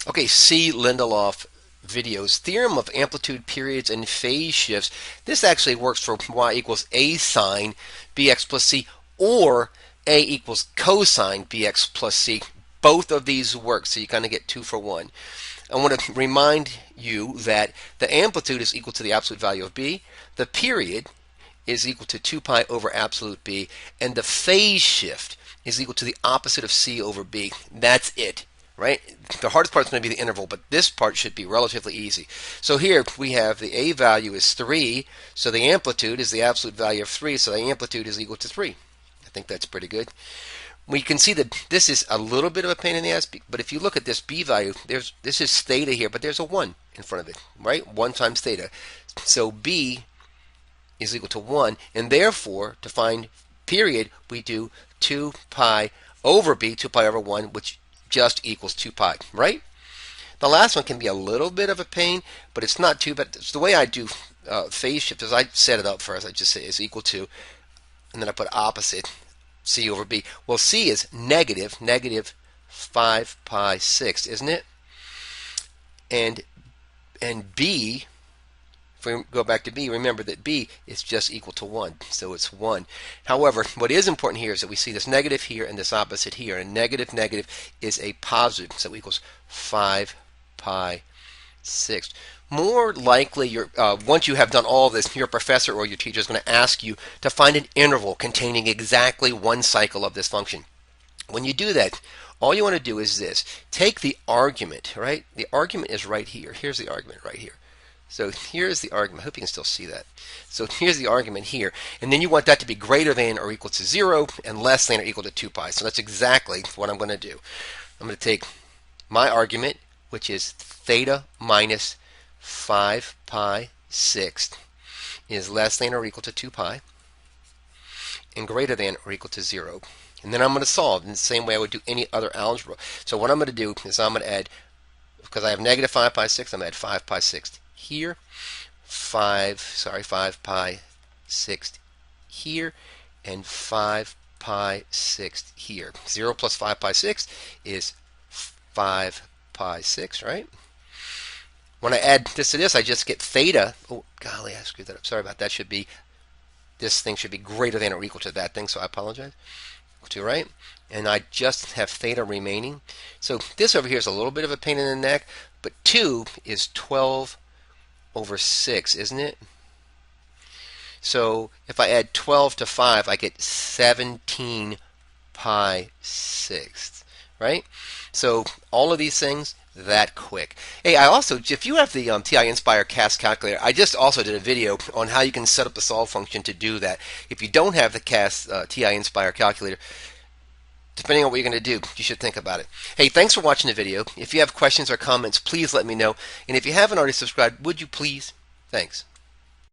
Okay, see Lindelof videos. Theorem of amplitude, periods, and phase shifts. This actually works for y equals a sine bx plus c or a equals cosine bx plus c. Both of these work, so you kind of get 2 for 1. I want to remind you that the amplitude is equal to the absolute value of b, the period is equal to 2 pi over absolute b, and the phase shift is equal to the opposite of c over b. That's it, right? The hardest part is going to be the interval, but this part should be relatively easy. So here we have the a value is 3, so the amplitude is the absolute value of 3, so the amplitude is equal to 3. I think that's pretty good. We can see that this is a little bit of a pain in the ass, but if you look at this b value, this is theta here, but there's a 1 in front of it, right? 1 times theta. So b is equal to 1, and therefore, to find period, we do 2 pi over b, 2 pi over 1, which just equals 2 pi, right? The last one can be a little bit of a pain, but it's not too bad. It's the way I do phase shift is I set it up first. I just say is equal to, and then I put opposite, c over b. Well, c is negative 5 pi 6, isn't it? And b, if we go back to b, remember that b is just equal to 1, so it's 1. However, what is important here is that we see this negative here and this opposite here, and negative is a positive, so it equals 5 pi 6. More likely, once you have done all this, your professor or your teacher is going to ask you to find an interval containing exactly 1 cycle of this function. When you do that, all you want to do is this. Take the argument, right? The argument is right here. Here's the argument right here. So here's the argument. I hope you can still see that. So here's the argument here. And then you want that to be greater than or equal to 0 and less than or equal to 2 pi. So that's exactly what I'm going to do. I'm going to take my argument, which is theta minus 5 pi 6 is less than or equal to 2 pi and greater than or equal to 0. And then I'm going to solve in the same way I would do any other algebra. So what I'm going to do is I'm going to add, because I have negative 5 pi 6, I'm going to add 5 pi 6 here, 5 pi 6 here, and 5 pi 6 here. 0 plus 5 pi 6 is 5 pi 6, right? When I add this to this, I just get theta. Oh, golly, I screwed that up. Sorry about that. This thing should be greater than or equal to that thing, so I apologize. Equal to, right? And I just have theta remaining. So this over here is a little bit of a pain in the neck, but 2 is 12 over 6, isn't it? So if I add 12 to 5, I get 17 pi 6, right? So all of these things that quick. Hey, I also, if you have the ti-nspire CAS calculator, I just also did a video on how you can set up the solve function to do that. If you don't have the CAS ti-nspire calculator, depending on what you're going to do, you should think about it. Hey, thanks for watching the video. If you have questions or comments, please let me know. And if you haven't already subscribed, would you please? Thanks.